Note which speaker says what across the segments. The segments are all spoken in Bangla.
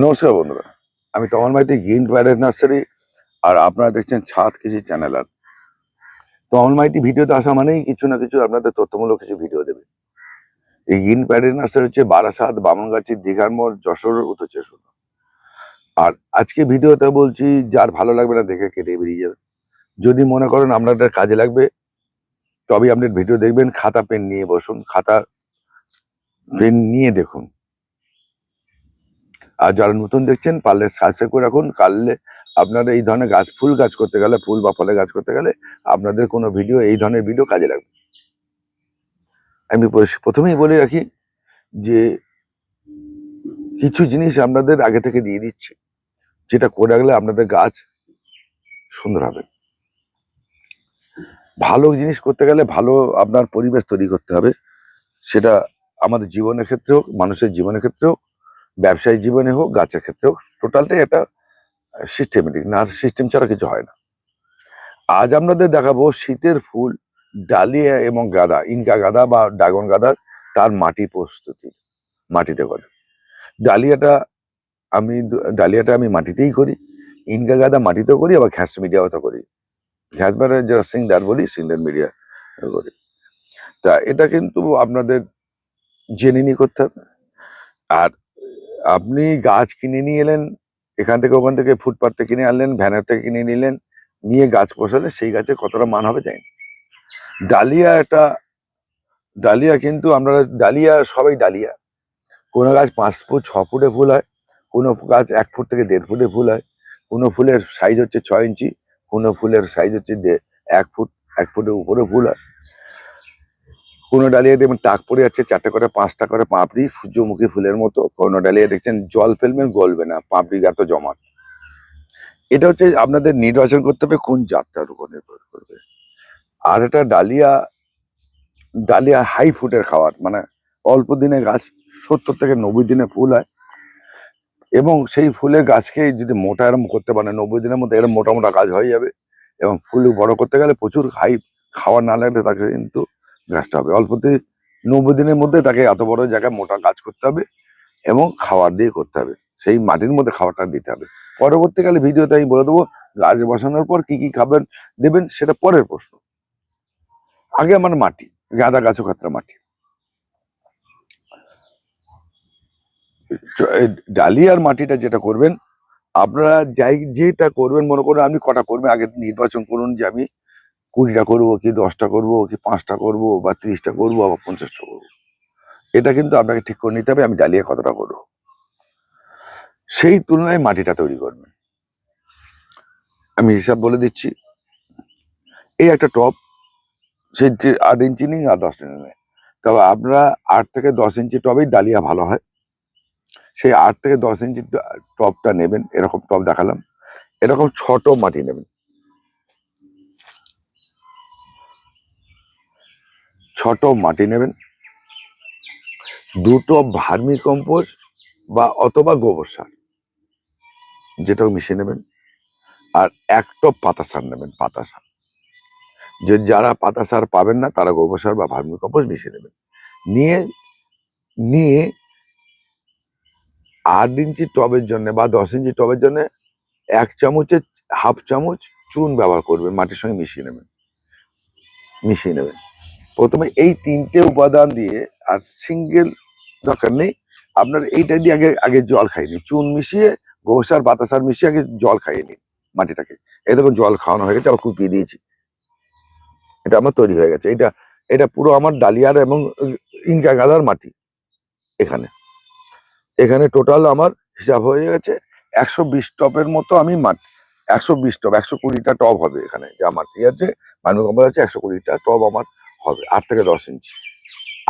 Speaker 1: নমস্কার বন্ধুরা, আমি তমাল মাইতি গ্রিন প্যারেড নার্সারি আর আপনারা দেখছেন ছাদ কৃষি চ্যানেল। আর তমাল মাইতি ভিডিওতে আসা মানেই কিছু না কিছু আপনাদের তথ্যমূলক কিছু ভিডিও দেবে। এই গ্রিন প্যারেড নার্সারি হচ্ছে বারাসাত, বামনগাছি, দীঘার মোড়, যশোর উত্তর চব্বিশ। আর আজকে ভিডিওতে বলছি, যার ভালো লাগবে না দেখে কেটে বেরিয়ে যাবে। যদি মনে করেন আপনাদের কাজে লাগবে তবে আপনার ভিডিও দেখবেন। খাতা পেন নিয়ে বসুন, খাতা পেন নিয়ে দেখুন। আর যারা নতুন দেখছেন পারলে সাবস্ক্রাইব করে রাখুন। কাললে আপনারা এই ধরনের গাছ, ফুল গাছ করতে গেলে, ফুল বা ফলের গাছ করতে গেলে আপনাদের কোনো ভিডিও, এই ধরনের ভিডিও কাজে লাগবে। আমি প্রথমেই বলে রাখি যে কিছু জিনিস আপনাদের আগে থেকে দিয়ে দিচ্ছি, যেটা করে রাখলে আপনাদের গাছ সুন্দর হবে। ভালো জিনিস করতে গেলে ভালো আপনার পরিবেশ তৈরি করতে হবে। সেটা আমাদের জীবনের ক্ষেত্রে হোক, মানুষের জীবনের ক্ষেত্রে হোক, ব্যবসায়িক জীবনে হোক, গাছের ক্ষেত্রে হোক, টোটালটাই একটা সিস্টেমেটিক। না, সিস্টেম ছাড়া কিছু হয় না। আজ আপনাদের দেখাবো শীতের ফুল ডালিয়া এবং গাঁদা, ইনকা গাঁদা বা ড্রাগন গাঁদার তার মাটি প্রস্তুতি মাটিতে করে। ডালিয়াটা আমি মাটিতেই করি, ইনকা গাঁদা মাটিতেও করি, আবার ঘ্যাস মিডিয়াও করি। ঘ্যাস মানে যেটা সিংডার বলি, সিংডার মিডিয়া করি। তা এটা কিন্তু আপনাদের জেনে নিয়ে করতে হবে। আর আপনি গাছ কিনে নিয়ে এলেন এখান থেকে, ওখান থেকে ফুটপাথ থেকে কিনে আনলেন, ভ্যানের থেকে কিনে নিলেন, নিয়ে গাছ বসালে সেই গাছে কতটা মান হবে জানি না। ডালিয়া কিন্তু আমরা সবাই ডালিয়া, কোনো গাছ 5 ফুট 6 ফুটে ফুল হয়, কোনো গাছ 1 ফুট থেকে 1.5 ফুটে ফুল হয়, কোনো ফুলের সাইজ হচ্ছে 6 ইঞ্চি, কোনো ফুলের সাইজ হচ্ছে 1 ফুট, 1 ফুটের উপরে ফুল হয়। কোনো ডালিয়া দেখবেন টাক পড়ে যাচ্ছে, 4টে করে 5টা করে পাপড়ি, সূর্যমুখী ফুলের মতো। কোনো ডালিয়া দেখছেন জল ফেলবেন, গলবে না, পাপড়ি এত জমাট। এটা হচ্ছে আপনাদের নির্বাচন করতে হবে কোন জাতটার উপর নির্ভর করবে। আর এটা ডালিয়া হাই ফুটের খাবার, মানে অল্প দিনে গাছ 70 থেকে 90 দিনে ফুল হয়, এবং সেই ফুলের গাছকে যদি মোটা এরম করতে পারে 90 দিনের মধ্যে এরম মোটা মোটা গাছ হয়ে যাবে। এবং ফুল বড় করতে গেলে প্রচুর হাই খাবার না লাগলে তাকে কিন্তু গাছটা হবে অল্পতে 90 দিনের মধ্যে। তাকে এত বড় জায়গায় মোটা গাছ করতে হবে এবং খাবার দিয়ে করতে হবে, সেই মাটির মধ্যে খাবারটা দিতে হবে। পরবর্তীকালে ভিডিওতে আমি বলে দেবো গাছ বসানোর পর কি কি খাবার দেবেন, সেটা পরের প্রশ্ন। আগে আমার মাটি, গাঁদা গাছও ক্ষেত্রে মাটি। ডালিয়ার মাটিটা যেটা করবেন আপনারা, যেটা করবেন, মনে করুন আপনি কটা করবেন আগে নির্বাচন করুন, যে আমি 20টা করবো কি 10টা করবো কি 5টা করবো বা 30টা করবো বা 50টা করবো। এটা কিন্তু আপনাকে ঠিক করে নিতে হবে আমি ডালিয়া কতটা করবো, সেই তুলনায় মাটিটা তৈরি করবেন। আমি হিসাব বলে দিচ্ছি। এই একটা টব, সেই 8 ইঞ্চি নিন আর 10 ইঞ্চি নিন, তবে আপনারা 8 থেকে 10 ইঞ্চি টবেই ডালিয়া ভালো হয়। সেই 8 থেকে 10 ইঞ্চি টবটা নেবেন। এরকম টব দেখালাম, এরকম ছোট মাটি নেবেন, ছোট মাটি নেবেন। 2 টব ভার্মি কম্পোস্ট বা অথবা গোবর সার, যেটাও মিশিয়ে নেবেন। আর 1 টব পাতা সার নেবেন, পাতা সার। যারা পাতা সার পাবেন না তারা গোবর সার বা ভার্মি কম্পোস্ট মিশিয়ে নেবেন। নিয়ে 8 ইঞ্চি টবের জন্য বা 10 ইঞ্চি টবের জন্য 1 চামচের হাফ চামচ চুন ব্যবহার করবেন, মাটির সঙ্গে মিশিয়ে নেবেন। প্রথমে এই 3টে উপাদান দিয়ে, আর সিঙ্গেল দরকার নেই আপনার, এইটা দিয়ে আগে জল খাইয়ে নিন। চুন মিশিয়ে, গোবর সার, পাতা সার মিশিয়ে আগে জল খাইয়ে নিন মাটিটাকে। এই দেখুন জল খাওয়ানো হয়ে গেছে, আবার কুপিয়ে দিয়েছি, এটা আমার তৈরি হয়ে গেছে। এটা পুরো আমার ডালিয়ার এবং ইনকা গাদার মাটি। এখানে টোটাল আমার হিসাব হয়ে গেছে 120 টবের মতো আমি মাটি। 120 টব, 120টা টব হবে এখানে, যা মাটি আছে ভার্মি কম্পোস্ট আছে, 120টা টব আমার হবে। 8 থেকে 10 ইঞ্চি,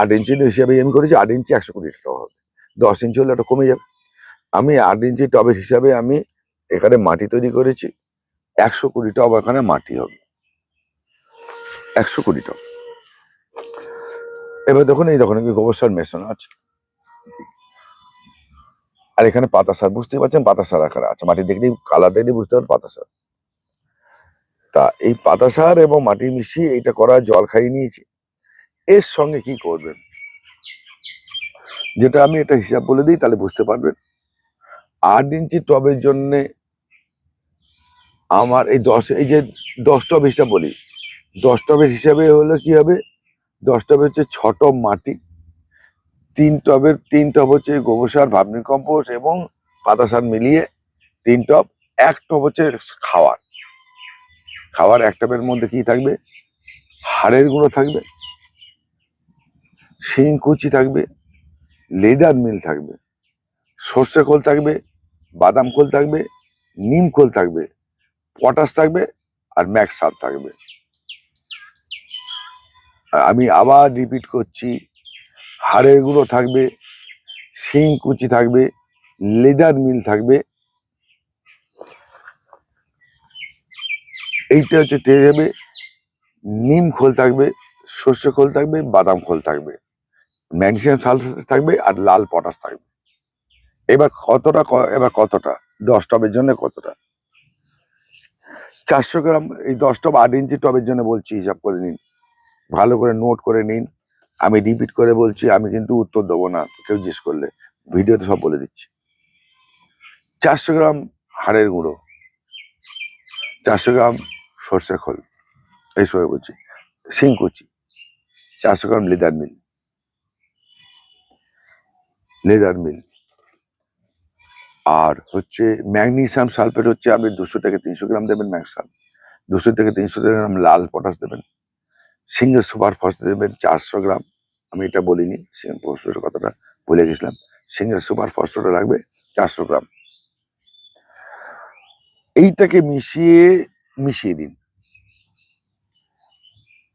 Speaker 1: 8 ইঞ্চি হিসাবে আমি করেছি। 8 ইঞ্চি 120টা টব হবে, 10 ইঞ্চি হলে এটা কমে যাবে। আমি 8 ইঞ্চি টবের হিসাবে আমি এখানে মাটি তৈরি করেছি। 120 টব এখানে মাটি হবে, 120 টব। এবার দেখুন, এই দেখুন গোবর সার মেশানো আছে, আর এখানে পাতা সার, বুঝতেই পারছেন পাতা সার এখানে আছে। মাটি দেখলেই, কালার দেখলেই বুঝতে পারেন পাতা সার। তা এই পাতা সার এবং মাটি মিশিয়ে এইটা করা, জল খাইয়ে নিয়েছি। এর সঙ্গে কি করবেন, যেটা আমি এটা হিসাব বলে দিই তাহলে বুঝতে পারবেন। 8 ইঞ্চি টবের জন্য আমার এই যে 10 টব হিসাব বলি, 10 টবের হিসাবে হলো কি হবে, 10 টবে হচ্ছে 6 টব মাটি, 3 টব হচ্ছে গোবর সার, ভার্মি কম্পোস্ট এবং পাতা সার মিলিয়ে 3 টব। 1 টব হচ্ছে খাওয়ার। খাওয়ার 1 টবের মধ্যে কি থাকবে, হাড়ের গুঁড়ো থাকবে, শিংকুচি থাকবে, লেদার মিল থাকবে, সর্ষে খোল থাকবে, বাদাম খোল থাকবে, নিম খোল থাকবে, পটাশ থাকবে, আর ম্যাক্স সার থাকবে। আমি আবার রিপিট করছি, হাড়ের গুঁড়ো থাকবে, শিংকুচি থাকবে, লেদার মিল থাকবে, এইটা হচ্ছে টেরে যাবে, নিম খোল থাকবে, সর্ষে খোল থাকবে, বাদাম খোল থাকবে, ম্যাগনেসিয়াম সালফেট থাকবে, আর লাল পটাশ থাকবে। এবার কতটা 10 টবের জন্য কতটা, 400 গ্রাম। এই 10 টব 8 ইঞ্চি টবের জন্য বলছি, হিসাব করে নিন, ভালো করে নোট করে নিন। আমি রিপিট করে বলছি, আমি কিন্তু উত্তর দেবো না কেউ জিজ্ঞেস করলে, ভিডিওতে সব বলে দিচ্ছি। 400 গ্রাম হাড়ের গুঁড়ো, 400 গ্রাম সর্ষে খোল, এই সময় বলছি, শিংকুচি, 400 গ্রাম লেদার মিল, আর হচ্ছে ম্যাগনেসিয়াম সালফেট হচ্ছে আপনি 200 থেকে 300 গ্রাম দেবেন, ম্যাক্সাম 200 থেকে 300 গ্রাম লাল পটাশ দেবেন, সিঙ্গেল সুপার ফসফেট দেবেন 400 গ্রাম। আমি এটা বলিনি, ফসফেটের কথাটা ভুলে গেছিলাম, সিঙ্গেল সুপার ফসফেট লাগবে 400 গ্রাম। এইটাকে মিশিয়ে দিন,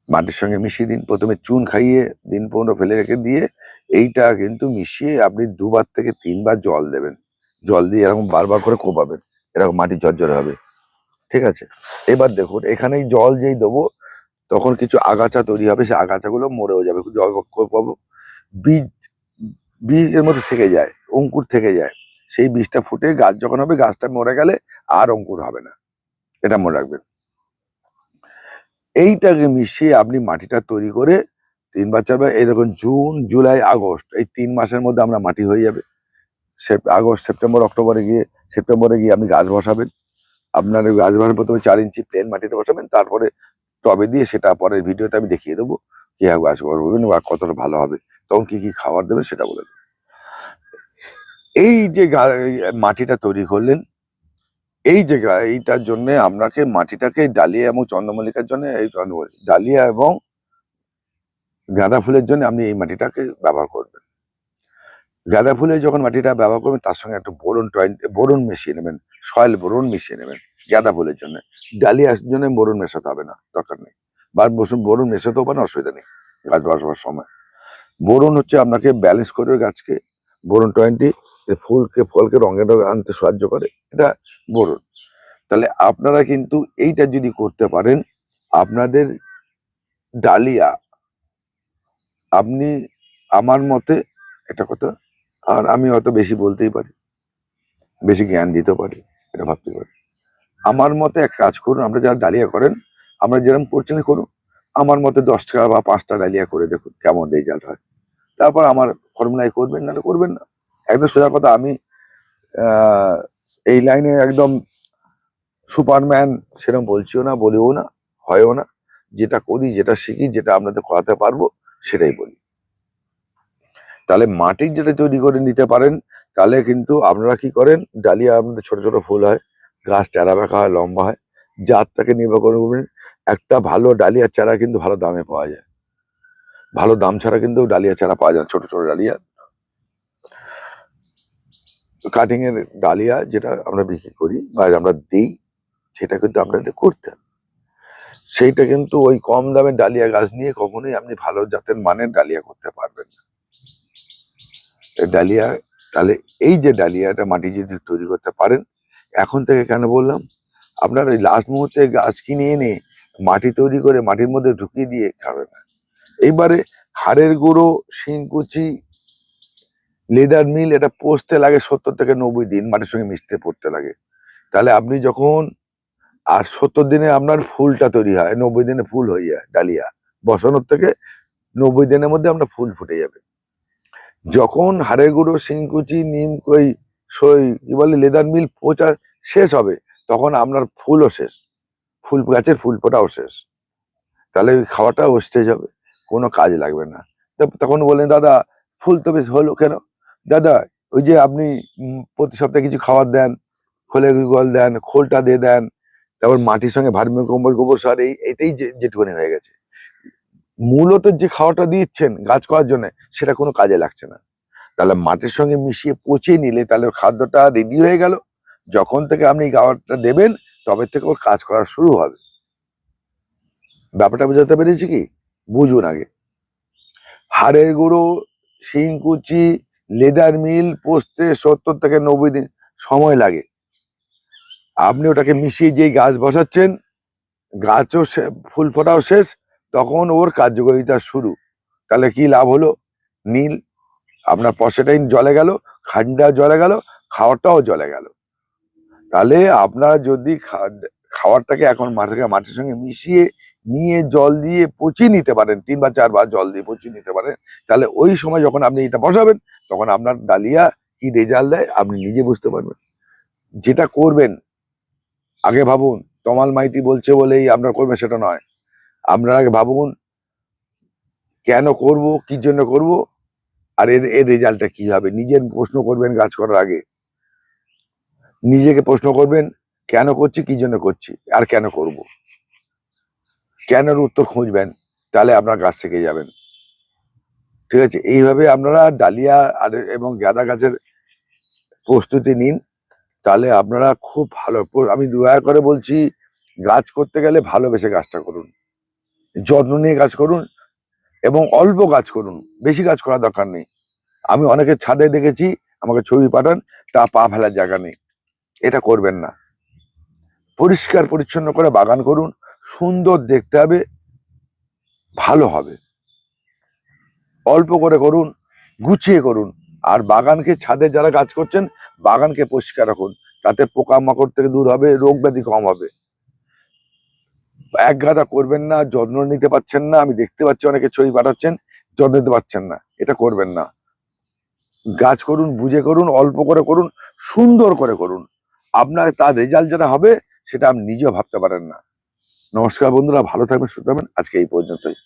Speaker 1: মাটির সঙ্গে মিশিয়ে দিন। প্রথমে চুন খাইয়ে দিন 15 ফেলে রেখে দিয়ে এইটা কিন্তু মিশিয়ে আপনি 2বার থেকে 3বার জল দেবেন। জল দিয়ে এরকম বারবার করে কোপাবেন, এরকম মাটি ঝরঝরে হবে। ঠিক আছে, এবার দেখুন এখানে জল যেই দেবো তখন কিছু আগাছা তৈরি হবে, সেই আগাছাগুলো মরেও যাবে। জল পাবো, বীজ বীজ এর মধ্যে থেকে যায়, অঙ্কুর থেকে যায়, সেই বীজটা ফুটে গাছ যখন হবে, গাছটা মরে গেলে আর অঙ্কুর হবে না, এটা মনে রাখবেন। এইটাকে মিশিয়ে আপনি মাটিটা তৈরি করে 3বার 4বার, এই দেখুন জুন জুলাই আগস্ট, এই 3 মাসের মধ্যে আমরা মাটি হয়ে যাবে। আগস্ট সেপ্টেম্বরে গিয়ে আপনি গাছ বসাবেন। আপনার ওই গাছ বসার প্রথমে 4 ইঞ্চি প্লেন মাটিতে বসাবেন, তারপরে টবে দিয়ে, সেটা পরের ভিডিওতে আমি দেখিয়ে দেবো কিভাবে গাছ করবেন বা কতটা ভালো হবে, তখন কি কি খাবার দেবেন সেটা বলে দেবো। এই যে মাটিটা তৈরি করলেন, এই যে এইটার জন্য আপনাকে মাটিটাকে ডালিয়া এবং চন্দ্রমল্লিকার জন্য, এই ডালিয়া এবং গাঁদা ফুলের জন্য আপনি এই মাটিটাকে ব্যবহার করবেন। গাঁদা ফুলে যখন মাটিটা ব্যবহার করবেন, তার সঙ্গে একটু বোরন মিশিয়ে নেবেন, সয়েল বোরন মিশিয়ে নেবেন গাঁদা ফুলের জন্য। ডালিয়ার জন্য বোরন মেশাতে হবে না, দরকার নেই, বা বোরন মেশাতেও পারেন, অসুবিধা নেই। গাছ বসাবার সময় বোরন হচ্ছে আপনাকে ব্যালেন্স করবে গাছকে, বোরন 20 ফলকে রঙের আনতে সাহায্য করে, এটা বোরন। তাহলে আপনারা কিন্তু এইটা যদি করতে পারেন, আপনাদের ডালিয়া, আপনি আমার মতে একটা কথা, আর আমি হয়তো বেশি বলতেই পারি, বেশি জ্ঞান দিতে পারি, এটা ভাবতে পারি। আমার মতে এক কাজ করুন, আমরা যারা ডালিয়া করেন, আমরা যেরকম করছেন করুন, আমার মতে 10টা বা 5টা ডালিয়া করে দেখুন কেমন রেজাল্ট হয়, তারপর আমার ফর্মুলায় করবেন, না করবেন না। একদম সোজা কথা, আমি এই লাইনে একদম সুপারম্যান সেরকম বলছিও না, বলিও না, হয়ও না। যেটা করি, যেটা শিখি, যেটা আপনাদের করাতে পারবো সেটাই বলি। তাহলে মাটির যেটা তৈরি করে নিতে পারেন, তাহলে কিন্তু আপনারা কি করেন, ডালিয়া আপনাদের ছোট ছোট ফুল হয়, গাছ টেরা বেঁকা হয়, লম্বা হয়, জাতটাকে নির্ভর করবেন। একটা ভালো ডালিয়ার চারা কিন্তু ভালো দামে পাওয়া যায়, ভালো দাম ছাড়া কিন্তু ডালিয়া চারা পাওয়া যায়, ছোট ছোট ডালিয়া, কাটিং এর ডালিয়া যেটা আমরা বিক্রি করি বা আমরা দিই, সেটা কিন্তু আপনাদের করতে হবে। সেইটা কিন্তু ওই কম দামের ডালিয়া গাছ নিয়ে কখনোই আপনি ভালো জাতের মানের ডালিয়া করতে পারবেন না। ডালিয়া, তাহলে এই যে ডালিয়াটা মাটি যদি তৈরি করতে পারেন, এখন থেকে কেন বললাম, আপনার ওই লাস্ট মুহূর্তে গাছ কিনে এনে মাটি তৈরি করে মাটির মধ্যে ঢুকিয়ে দিয়ে খাবে না। এইবারে হাড়ের গুঁড়ো, শিংকুচি, লেদার মিল, এটা পচতে লাগে 70 থেকে 90 দিন, মাটির সঙ্গে মিশতে পড়তে লাগে। তাহলে আপনি যখন, আর 70 দিনে আপনার ফুলটা তৈরি হয়, 90 দিনে ফুল হয়ে যায়, ডালিয়া বসানোর থেকে 90 দিনের মধ্যে আপনার ফুল ফুটে যাবে। যখন হাড়ের গুঁড়ো, শিংকুচি, নিম, ওই কি বলে লেদার মিল পচা শেষ হবে, তখন আপনার ফুলও শেষ, ফুল গাছের ফুল ফোটাও শেষ। তাহলে ওই খাওয়াটা ওয়েস্টেজ হবে, কোনো কাজে লাগবে না। তখন বললেন দাদা ফুল তো বেশ হলো কেন? দাদা ওই যে আপনি প্রতি সপ্তাহে কিছু খাবার দেন, খোলের গল দেন, খোলটা দিয়ে দেন, তারপর মাটির সঙ্গে ভার্মি কম্পোস্ট, গোবর সার, এটাই যেটুকুনি হয়ে গেছে। মূলত যে খাওয়াটা দিচ্ছেন গাছ করার জন্য সেটা কোনো কাজে লাগছে না। তাহলে মাটির সঙ্গে মিশিয়ে পচিয়ে নিলে তাহলে খাদ্যটা রেডি হয়ে গেল। যখন থেকে আপনি খাবারটা দেবেন তবে থেকে ওর কাজ করা শুরু হবে। ব্যাপারটা বোঝাতে পেরেছি কি? বুঝুন আগে। হাড়ের গুঁড়ো, শিংকুচি, লেদার মিল পচতে 70 থেকে 90 দিন সময় লাগে। আপনি ওটাকে মিশিয়ে যেই গাছ বসাচ্ছেন, গাছও ফুল ফোটাও শেষ, তখন ওর কার্যকারিতা শুরু। তাহলে কি লাভ হলো? নীল, আপনার পয়সাটাই জলে গেল, খান্ডা জলে গেল, খাওয়ারটাও জলে গেল। তাহলে আপনারা যদি খাবারটাকে এখন মাটির সঙ্গে মিশিয়ে নিয়ে জল দিয়ে পচিয়ে নিতে পারেন, 3 বা 4 বার জল দিয়ে পচিয়ে নিতে পারেন, তাহলে ওই সময় যখন আপনি এটা বসাবেন তখন আপনার ডালিয়া কি রেজাল্ট দেয় আপনি নিজে বুঝতে পারবেন। যেটা করবেন আগে ভাবুন, তমাল মাইতি বলছে বলেই আপনারা করবেন সেটা নয়। আপনারা আগে ভাবুন কেন করব, কি জন্য করব, আর এর রেজাল্টটা কি হবে। নিজের প্রশ্ন করবেন গাছ করার আগে, নিজেকে প্রশ্ন করবেন কেন করছি, কি জন্য করছি, আর কেন করব। কেনর উত্তর খুঁজবেন, তাহলে আপনার গাছ শিখে যাবেন। ঠিক আছে? এইভাবে আপনারা ডালিয়া এবং গাঁদা গাছের প্রস্তুতি নিন, তাহলে আপনারা খুব ভালো। আমি দয়া করে বলছি, গাছ করতে গেলে ভালোবেসে গাছটা করুন, যত্ন নিয়ে গাছ করুন, এবং অল্প গাছ করুন, বেশি গাছ করার দরকার নেই। আমি অনেকের ছাদে দেখেছি, আমাকে ছবি পাঠান, তা পা ফেলার জায়গা নেই। এটা করবেন না। পরিষ্কার পরিচ্ছন্ন করে বাগান করুন, সুন্দর দেখতে হবে, ভালো হবে। অল্প করে করুন, গুছিয়ে করুন। আর বাগানকে, ছাদে যারা গাছ করছেন বাগানকে পরিষ্কার রাখুন, তাতে পোকামাকড় থেকে দূর হবে, রোগ ব্যাধি কম হবে। এক গাদা করবেন না, যত্ন নিতে পারছেন না, আমি দেখতে পাচ্ছি অনেকে ছবি পাঠাচ্ছেন, যত্ন নিতে পারছেন না, এটা করবেন না। গাছ করুন, বুঝে করুন, অল্প করে করুন, সুন্দর করে করুন। আপনার তার রেজাল্ট যেটা হবে সেটা আপনি নিজেও ভাবতে পারেন না। নমস্কার বন্ধুরা, ভালো থাকবেন, সুস্থ থাকবেন। আজকে এই পর্যন্তই।